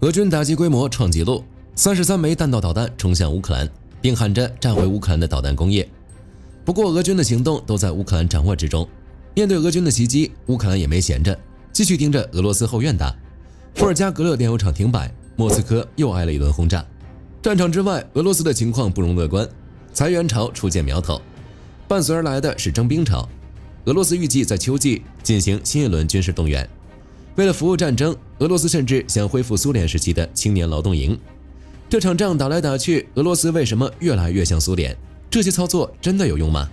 俄军打击规模创纪录，33枚弹道导弹冲向乌克兰，并喊着炸毁乌克兰的导弹工业。不过，俄军的行动都在乌克兰掌握之中。面对俄军的袭击，乌克兰也没闲着，继续盯着俄罗斯后院打。伏尔加格勒炼油厂停摆，莫斯科又挨了一轮轰炸。战场之外，俄罗斯的情况不容乐观，裁员潮初见苗头，伴随而来的是征兵潮。俄罗斯预计在秋季进行新一轮军事动员。为了服务战争，俄罗斯甚至想恢复苏联时期的青年劳动营。这场仗打来打去，俄罗斯为什么越来越像苏联？这些操作真的有用吗？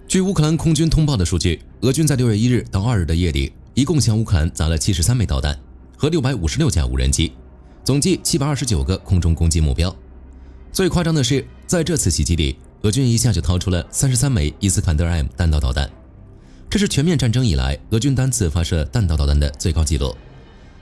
据乌克兰空军通报的数据，俄军在6月1日到2日的夜里，一共向乌克兰砸了73枚导弹和656架无人机，总计729个空中攻击目标。最夸张的是，在这次袭击里，俄军一下就掏出了33枚伊斯坎德尔 M 弹道导弹，这是全面战争以来俄军单次发射弹道导弹的最高纪录。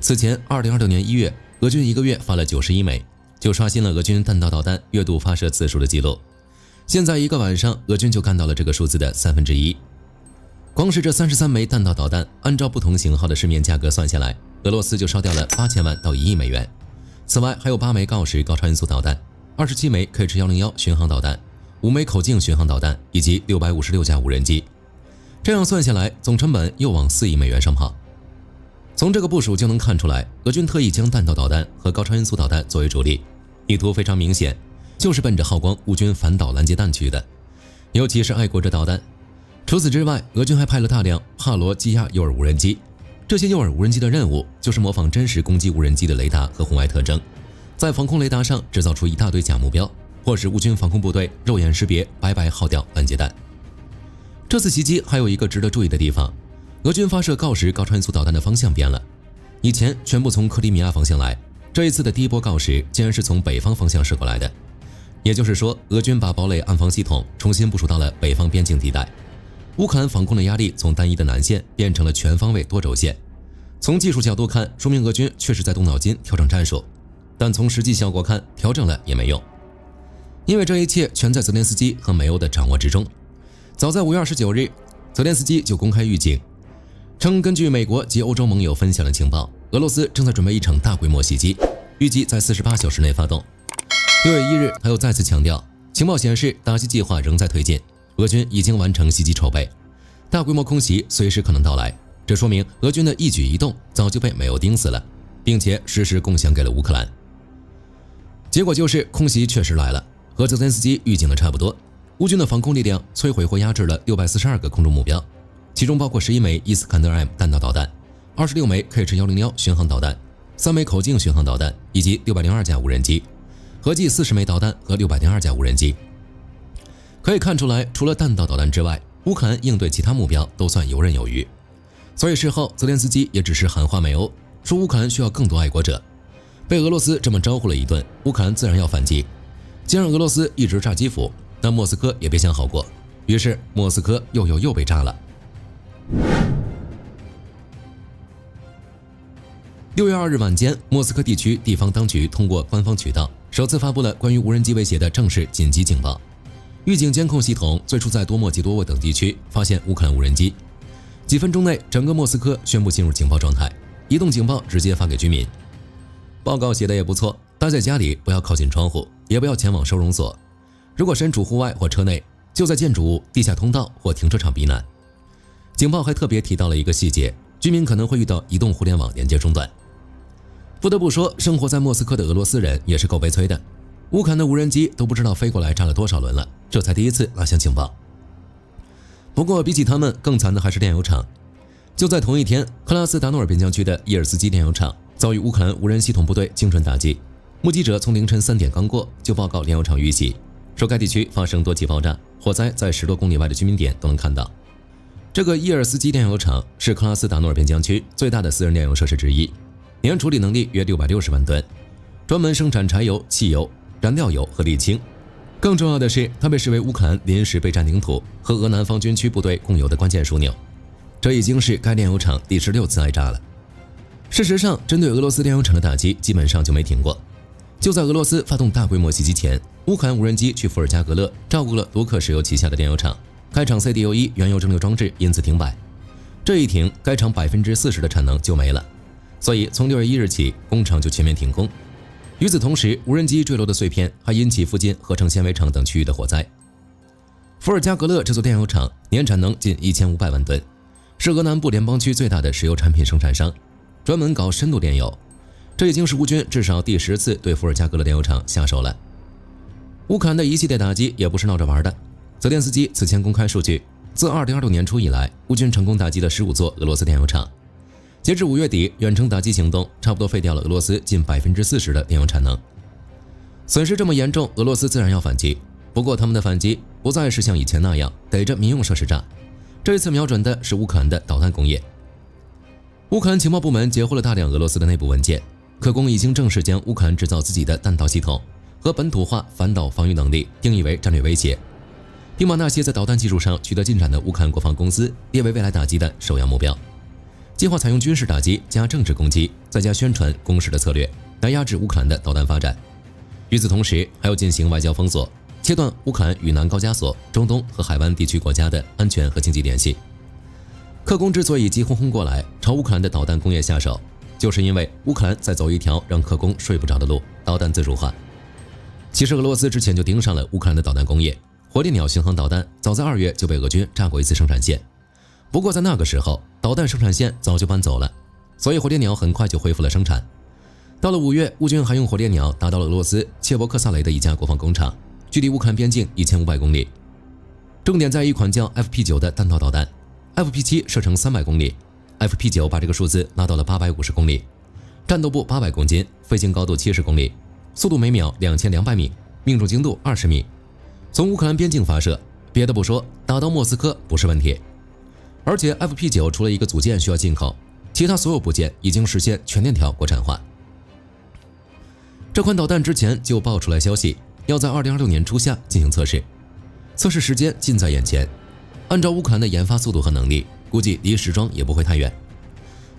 此前2026年1月，俄军一个月发了91枚，就刷新了俄军弹道导弹月度发射次数的记录。现在一个晚上，俄军就干到了这个数字的1/3。光是这33枚弹道导弹，按照不同型号的市面价格算下来，俄罗斯就烧掉了8000万到1亿美元。此外，还有8枚锆石高超音速导弹，27枚 KH-101巡航导弹，5枚口径巡航导弹，以及656架无人机。这样算下来，总成本又往4亿美元上跑。从这个部署就能看出来，俄军特意将弹道导弹和高超音速导弹作为主力，意图非常明显，就是奔着耗光乌军反导拦截弹去的，尤其是爱国者导弹。除此之外，俄军还派了大量帕罗基亚诱饵无人机。这些诱饵无人机的任务就是模仿真实攻击无人机的雷达和红外特征，在防空雷达上制造出一大堆假目标，或使乌军防空部队肉眼识别，白白耗掉拦截弹。这次袭击还有一个值得注意的地方，俄军发射锆石高超音速导弹的方向变了，以前全部从克里米亚方向来，这一次的第一波锆石竟然是从北方方向射过来的。也就是说，俄军把堡垒暗防系统重新部署到了北方边境地带，乌克兰防空的压力从单一的南线变成了全方位多轴线。从技术角度看，说明俄军确实在动脑筋调整战术，但从实际效果看，调整了也没用，因为这一切全在泽连斯基和美欧的掌握之中。早在5月29日，泽连斯基就公开预警，称根据美国及欧洲盟友分享的情报，俄罗斯正在准备一场大规模袭击，预计在48小时内发动。6月1日，他又再次强调，情报显示打击计划仍在推进，俄军已经完成袭击筹备，大规模空袭随时可能到来。这说明俄军的一举一动早就被美欧盯死了，并且实时共享给了乌克兰。结果就是空袭确实来了，和泽连斯基预警的差不多。乌军的防空力量摧毁或压制了642个空中目标，其中包括11枚伊斯坎德尔 M 弹道导弹，26枚 KH-101巡航导弹，3枚口径巡航导弹，以及602架无人机，合计40枚导弹和602架无人机。可以看出来，除了弹道导弹之外，乌克兰应对其他目标都算游刃有余。所以事后泽连斯基也只是喊话美欧，说乌克兰需要更多爱国者。被俄罗斯这么招呼了一顿，乌克兰自然要反击。既然俄罗斯一直炸基辅，那莫斯科也别想好过。于是莫斯科又被炸了。6月2日晚间，莫斯科地区地方当局通过官方渠道首次发布了关于无人机威胁的正式紧急警报。预警监控系统最初在多莫吉多沃等地区发现乌克兰无人机，几分钟内整个莫斯科宣布进入警报状态，移动警报直接发给居民。报告写的也不错，待在家里不要靠近窗户，也不要前往收容所，如果身处户外或车内，就在建筑物、地下通道或停车场避难。警报还特别提到了一个细节，居民可能会遇到移动互联网连接中断。不得不说，生活在莫斯科的俄罗斯人也是够悲催的，乌克兰的无人机都不知道飞过来炸了多少轮了，这才第一次拉响警报。不过比起他们更惨的还是炼油厂。就在同一天，克拉斯达诺尔边疆区的伊尔斯基炼油厂遭遇乌克兰无人系统部队精准打击，目击者从凌晨3点刚过就报告炼油厂遇袭，说该地区发生多起爆炸，火灾在10多公里外的居民点都能看到。这个伊尔斯基炼油厂是克拉斯达诺尔边疆区最大的私人炼油设施之一，年处理能力约660万吨，专门生产柴油、汽油、燃料油和沥青。更重要的是，它被视为乌克兰临时备战领土和俄南方军区部队共有的关键枢纽。这已经是该炼油厂第16次挨炸了。事实上，针对俄罗斯炼油厂的打击基本上就没停过。就在俄罗斯发动大规模袭击前，乌克兰无人机去伏尔加格勒照顾了卢克石油旗下的炼油厂，该厂 CDU1 原油蒸馏装置因此停摆。这一停，该厂40%的产能就没了，所以从6月1日起，工厂就全面停工。与此同时，无人机坠落的碎片还引起附近合成纤维厂等区域的火灾。伏尔加格勒这座电油厂年产能近1500万吨，是俄南部联邦区最大的石油产品生产商，专门搞深度炼油。这已经是乌军至少第10次对伏尔加格勒电油厂下手了。乌克兰的一系列打击也不是闹着玩的。泽连斯基此前公开数据，自2026年初以来，乌军成功打击了15座俄罗斯电油厂。截至5月底，远程打击行动差不多废掉了俄罗斯近40%的电油产能。损失这么严重，俄罗斯自然要反击。不过他们的反击不再是像以前那样逮着民用设施炸，这一次瞄准的是乌克兰的导弹工业。乌克兰情报部门截获了大量俄罗斯的内部文件，克宫已经正式将乌克兰制造自己的弹道系统和本土化反导防御能力定义为战略威胁，并把那些在导弹技术上取得进展的乌克兰国防公司列为未来打击的首要目标。计划采用军事打击加政治攻击，再加宣传攻势的策略来压制乌克兰的导弹发展。与此同时，还要进行外交封锁，切断乌克兰与南高加索、中东和海湾地区国家的安全和经济联系。克宫之所以急轰轰过来朝乌克兰的导弹工业下手，就是因为乌克兰在走一条让克宫睡不着的路——导弹自主化。其实俄罗斯之前就盯上了乌克兰的导弹工业，火烈鸟巡航导弹早在2月就被俄军炸过一次生产线。不过在那个时候，导弹生产线早就搬走了，所以火烈鸟很快就恢复了生产。到了5月，乌军还用火烈鸟打到了俄罗斯切伯克萨雷的一家国防工厂，距离乌克兰边境1500公里。重点在一款叫 FP9 的弹道导弹， FP7 射程300公里， FP9 把这个数字拉到了850公里，战斗部800公斤，飞行高度70公里，速度每秒2200米，命中精度20米。从乌克兰边境发射，别的不说，打到莫斯科不是问题。而且 FP9 除了一个组件需要进口，其他所有部件已经实现全链条国产化。这款导弹之前就爆出来消息，要在2026年初夏进行测试，测试时间近在眼前。按照乌克兰的研发速度和能力，估计离时装也不会太远。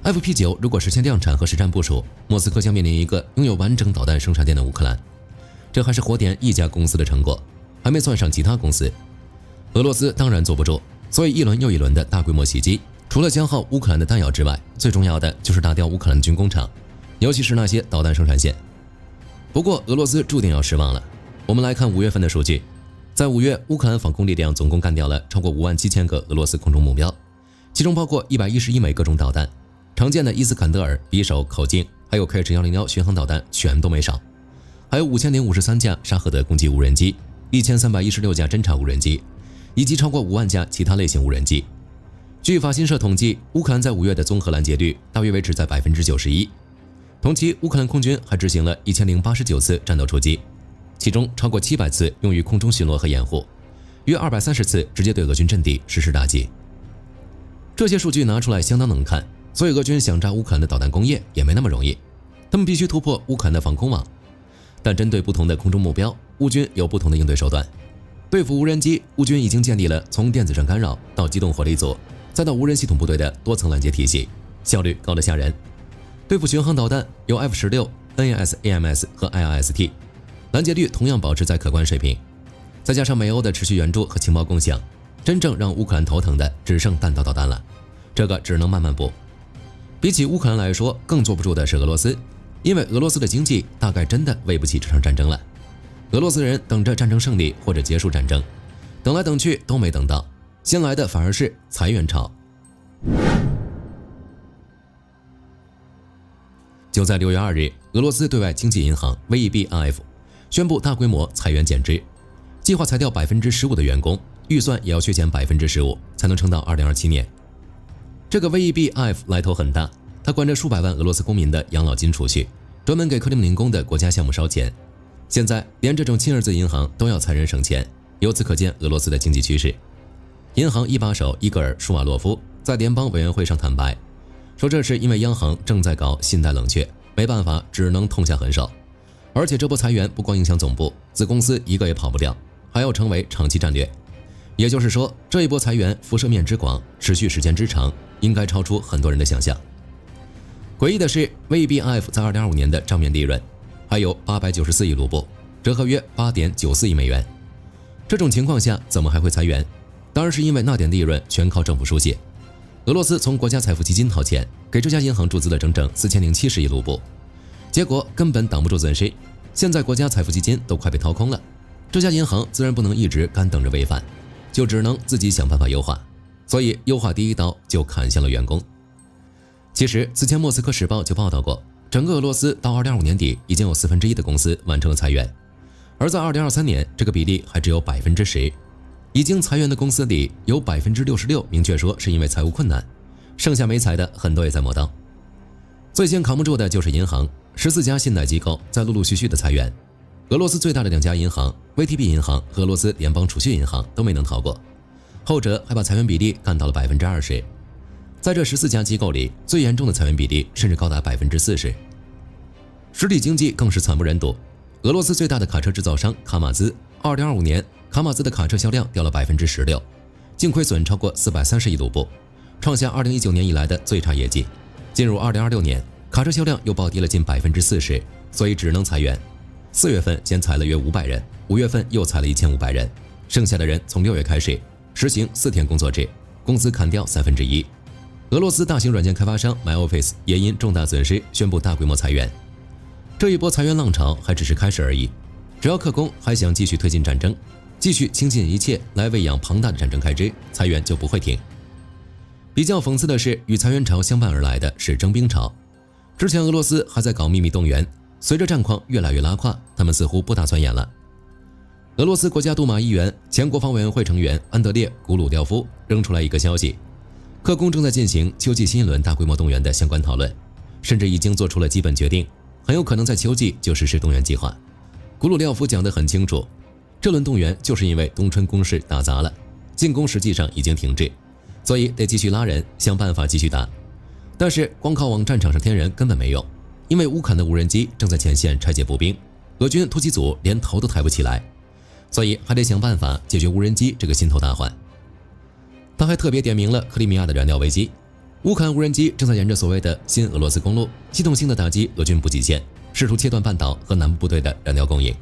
FP9 如果实现量产和实战部署，莫斯科将面临一个拥有完整导弹生产线的乌克兰。这还是火点一家公司的成果，还没算上其他公司。俄罗斯当然坐不住，所以一轮又一轮的大规模袭击，除了消耗乌克兰的弹药之外，最重要的就是打掉乌克兰的军工厂，尤其是那些导弹生产线。不过俄罗斯注定要失望了。我们来看5月份的数据，在5月，乌克兰防空力量总共干掉了超过57000个俄罗斯空中目标，其中包括111枚各种导弹，常见的伊斯坎德尔、匕首、口径，还有 KH-101巡航导弹全都没少，还有5003架沙赫德攻击无人机，1316架侦察无人机，以及超过5万架其他类型无人机。据法新社统计，乌克兰在5月的综合拦截率大约维持在91%。同期，乌克兰空军还执行了1089次战斗出击，其中超过700次用于空中巡逻和掩护，约230次直接对俄军阵地实施打击。这些数据拿出来相当能看，所以俄军想炸乌克兰的导弹工业也没那么容易，他们必须突破乌克兰的防空网。但针对不同的空中目标，乌军有不同的应对手段。对付无人机，乌军已经建立了从电子战干扰到机动火力组，再到无人系统部队的多层拦截体系，效率高得吓人。对付巡航导弹有 F-16、NAS、AMS 和 IRST， 拦截率同样保持在可观水平。再加上美欧的持续援助和情报共享，真正让乌克兰头疼的只剩弹道导弹了，这个只能慢慢补。比起乌克兰来说，更坐不住的是俄罗斯，因为俄罗斯的经济大概真的为不起这场战争了。俄罗斯人等着战争胜利或者结束战争，等来等去都没等到，先来的反而是裁员潮。就在6月2日，俄罗斯对外经济银行 VEB-IF 宣布大规模裁员减支，计划裁掉15%的员工，预算也要削减15%，才能撑到2027年。这个 VEB-IF 来头很大，它管着数百万俄罗斯公民的养老金储蓄，专门给克里姆林宫的国家项目烧钱。现在连这种亲儿子银行都要裁人省钱，由此可见俄罗斯的经济趋势。银行一把手伊戈尔·舒瓦洛夫在联邦委员会上坦白，说这是因为央行正在搞信贷冷却，没办法，只能痛下狠手。而且这波裁员不光影响总部，子公司一个也跑不掉，还要成为长期战略。也就是说，这一波裁员辐射面之广，持续时间之长，应该超出很多人的想象。诡异的是 ，VEB-IF 在2025年的账面利润还有894亿卢布，折合约8.94亿美元。这种情况下，怎么还会裁员？当然是因为那点利润全靠政府输血。俄罗斯从国家财富基金掏钱，给这家银行注资了整整4070亿卢布，结果根本挡不住损失。现在国家财富基金都快被掏空了，这家银行自然不能一直干等着违反，就只能自己想办法优化。所以优化第一刀就砍向了员工。其实此前莫斯科时报就报道过，整个俄罗斯到2025年底已经有1/4的公司完成了裁员，而在2023年这个比例还只有10%。已经裁员的公司里有66%明确说是因为财务困难，剩下没裁的很多也在磨刀。最先扛不住的就是银行，14家信贷机构在陆陆续续的裁员。俄罗斯最大的2家银行 VTB 银行和俄罗斯联邦储蓄银行都没能逃过，后者还把裁员比例干到了20%。在这14家机构里，最严重的裁员比例甚至高达40%。实体经济更是惨不忍睹。俄罗斯最大的卡车制造商卡马兹，2025年卡马兹的卡车销量掉了16%，净亏损超过430亿卢布，创下2019年以来的最差业绩。进入2026年，卡车销量又暴跌了近40%，所以只能裁员。4月份先裁了约500人，5月份又裁了1500人，剩下的人从6月开始实行4天工作制，工资砍掉1/3。俄罗斯大型软件开发商 MyOffice 也因重大损失宣布大规模裁员。这一波裁员浪潮还只是开始而已，只要克宫还想继续推进战争，继续倾尽一切来喂养庞大的战争开支，裁员就不会停。比较讽刺的是，与裁员潮相伴而来的是征兵潮。之前俄罗斯还在搞秘密动员，随着战况越来越拉胯，他们似乎不打算演了。俄罗斯国家杜马议员、前国防委员会成员安德烈·古鲁廖夫扔出来一个消息，克宫正在进行秋季新一轮大规模动员的相关讨论，甚至已经做出了基本决定，很有可能在秋季就实施动员计划。古鲁廖夫讲得很清楚，这轮动员就是因为冬春攻势打砸了，进攻实际上已经停滞，所以得继续拉人，想办法继续打。但是光靠往战场上添人根本没用，因为乌克兰的无人机正在前线拆解步兵，俄军突击组连头都抬不起来，所以还得想办法解决无人机这个心头大患。他还特别点明了克里米亚的燃料危机，乌克兰无人机正在沿着所谓的新俄罗斯公路系统性的打击俄军补给线，试图切断半岛和南部部队的燃料供应。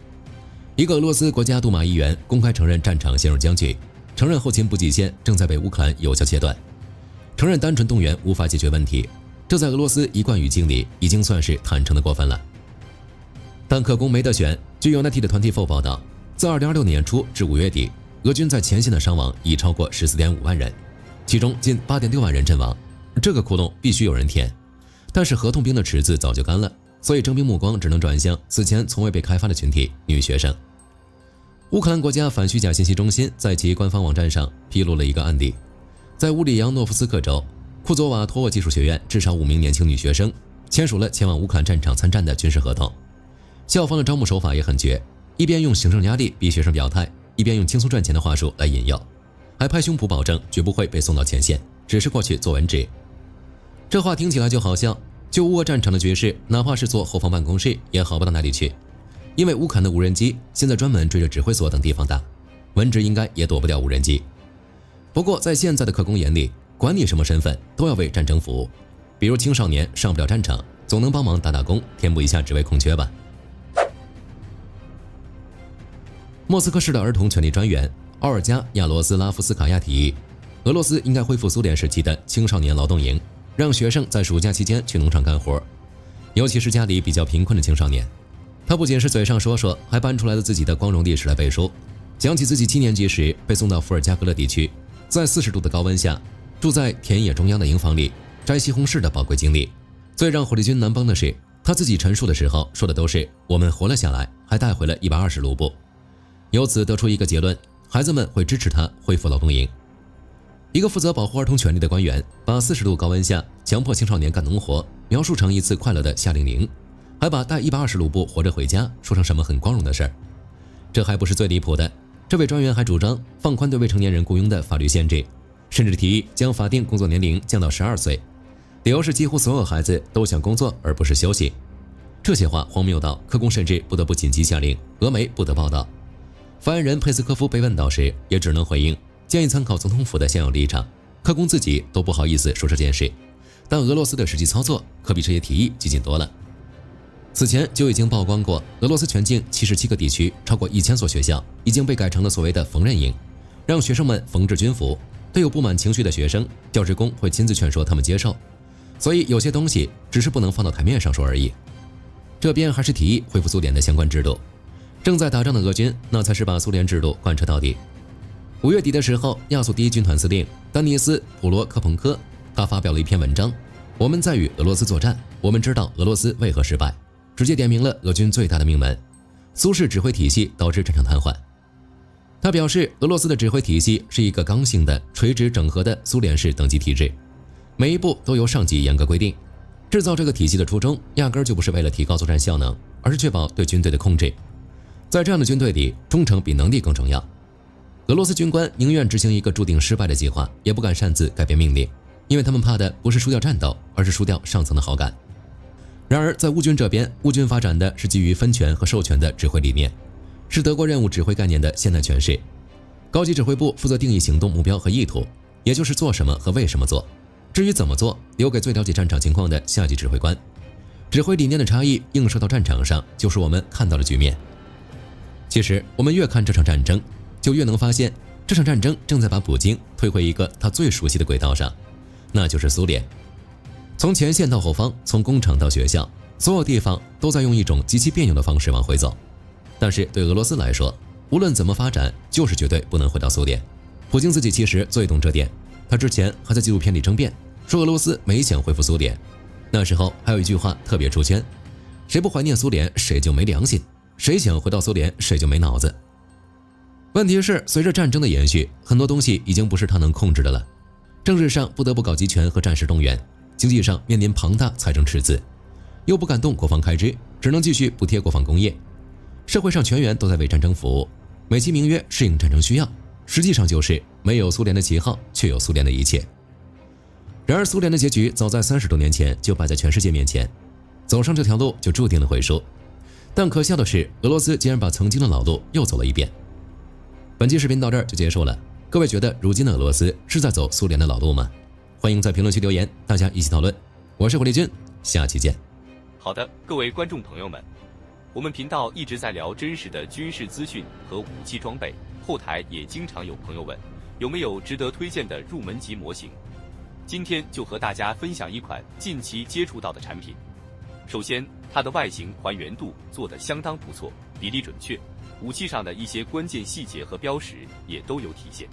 一个俄罗斯国家杜马议员公开承认战场陷入僵局，承认后勤补给线正在被乌克兰有效切断，承认单纯动员无法解决问题，这在俄罗斯一贯语境里已经算是坦诚的过分了。但克宫没得选，据 United 团体报道，自2026年初至5月底，俄军在前线的伤亡已超过14.5万人，其中近8.6万人阵亡。这个窟窿必须有人填，但是合同兵的池子早就干了，所以征兵目光只能转向此前从未被开发的群体——女学生。乌克兰国家反虚假信息中心在其官方网站上披露了一个案例，在乌里扬诺夫斯克州库佐瓦托沃技术学院，至少5名年轻女学生签署了前往乌克兰战场参战的军事合同。校方的招募手法也很绝，一边用行政压力逼学生表态，一边用轻松赚钱的话术来引诱，还拍胸脯保证绝不会被送到前线，只是过去做文职。这话听起来就好笑，就乌俄战场的局势，哪怕是做后方办公室也好不到哪里去，因为乌克兰的无人机现在专门追着指挥所等地方打，文职应该也躲不掉无人机。不过在现在的克宫眼里，管你什么身份都要为战争服务，比如青少年上不了战场，总能帮忙打打工，填补一下职位空缺吧。莫斯科市的儿童权利专员奥尔加·亚罗斯拉夫斯卡娅提议，俄罗斯应该恢复苏联时期的青少年劳动营，让学生在暑假期间去农场干活，尤其是家里比较贫困的青少年。他不仅是嘴上说说，还搬出来了自己的光荣历史来背书，讲起自己7年级时被送到伏尔加格勒地区，在40度的高温下住在田野中央的营房里摘西红柿的宝贵经历。最让火力军难绷的是，他自己陈述的时候说的都是我们活了下来，还带回了120卢布。由此得出一个结论，孩子们会支持他恢复劳动营。一个负责保护儿童权利的官员把40度高温下强迫青少年干农活描述成一次快乐的夏令营，还把带120卢布活着回家说成什么很光荣的事儿。这还不是最离谱的，这位专员还主张放宽对未成年人雇佣的法律限制，甚至提议将法定工作年龄降到12岁，理由是几乎所有孩子都想工作而不是休息。这些话荒谬到克宫甚至不得不紧急下令俄媒不得报道。发言人佩斯科夫被问到时也只能回应，建议参考总统府的现有立场，克宫自己都不好意思说这件事，但俄罗斯的实际操作可比这些提议激进多了。此前就已经曝光过，俄罗斯全境77个地区超过1000所学校已经被改成了所谓的缝纫营，让学生们缝制军服。对有不满情绪的学生，教职工会亲自劝说他们接受。所以有些东西只是不能放到台面上说而已。这边还是提议恢复苏联的相关制度。正在打仗的俄军，那才是把苏联制度贯彻到底。5月底的时候，亚速第一军团司令丹尼斯·普罗科彭科，他发表了一篇文章，我们在与俄罗斯作战，我们知道俄罗斯为何失败，直接点明了俄军最大的命门：苏式指挥体系导致战场瘫痪。他表示，俄罗斯的指挥体系是一个刚性的、垂直整合的苏联式等级体制，每一步都由上级严格规定。制造这个体系的初衷，压根儿就不是为了提高作战效能，而是确保对军队的控制。在这样的军队里，忠诚比能力更重要。俄罗斯军官宁愿执行一个注定失败的计划，也不敢擅自改变命令，因为他们怕的不是输掉战斗，而是输掉上层的好感。然而，在乌军这边，乌军发展的是基于分权和授权的指挥理念，是德国任务指挥概念的现代诠释。高级指挥部负责定义行动目标和意图，也就是做什么和为什么做。至于怎么做，留给最了解战场情况的下级指挥官。指挥理念的差异映射到战场上，就是我们看到的局面。其实，我们越看这场战争，就越能发现，这场战争正在把普京推回一个他最熟悉的轨道上，那就是苏联。从前线到后方，从工厂到学校，所有地方都在用一种极其别扭的方式往回走。但是对俄罗斯来说，无论怎么发展，就是绝对不能回到苏联。普京自己其实最懂这点，他之前还在纪录片里争辩，说俄罗斯没想恢复苏联。那时候还有一句话特别出圈：谁不怀念苏联，谁就没良心；谁想回到苏联，谁就没脑子。问题是，随着战争的延续，很多东西已经不是他能控制的了。政治上不得不搞集权和战时动员，经济上面临庞大财政赤字，又不敢动国防开支，只能继续补贴国防工业。社会上全员都在为战争服务，美其名曰适应战争需要，实际上就是没有苏联的旗号，却有苏联的一切。然而，苏联的结局早在30多年前就摆在全世界面前，走上这条路就注定了会输。但可笑的是，俄罗斯竟然把曾经的老路又走了一遍。本期视频到这儿就结束了，各位觉得如今的俄罗斯是在走苏联的老路吗？欢迎在评论区留言，大家一起讨论。我是火力军，下期见。好的，各位观众朋友们，我们频道一直在聊真实的军事资讯和武器装备，后台也经常有朋友问，有没有值得推荐的入门级模型？今天就和大家分享一款近期接触到的产品。首先，它的外形还原度做得相当不错，比例准确，武器上的一些关键细节和标识也都有体现，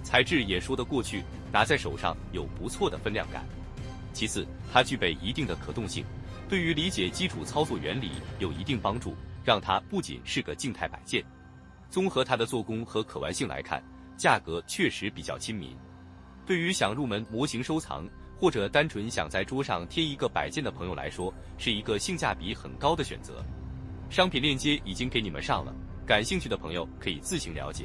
材质也说得过去，拿在手上有不错的分量感。其次，它具备一定的可动性，对于理解基础操作原理有一定帮助，让它不仅是个静态摆件。综合它的做工和可玩性来看，价格确实比较亲民。对于想入门模型收藏，或者单纯想在桌上贴一个摆件的朋友来说，是一个性价比很高的选择。商品链接已经给你们上了，感兴趣的朋友可以自行了解。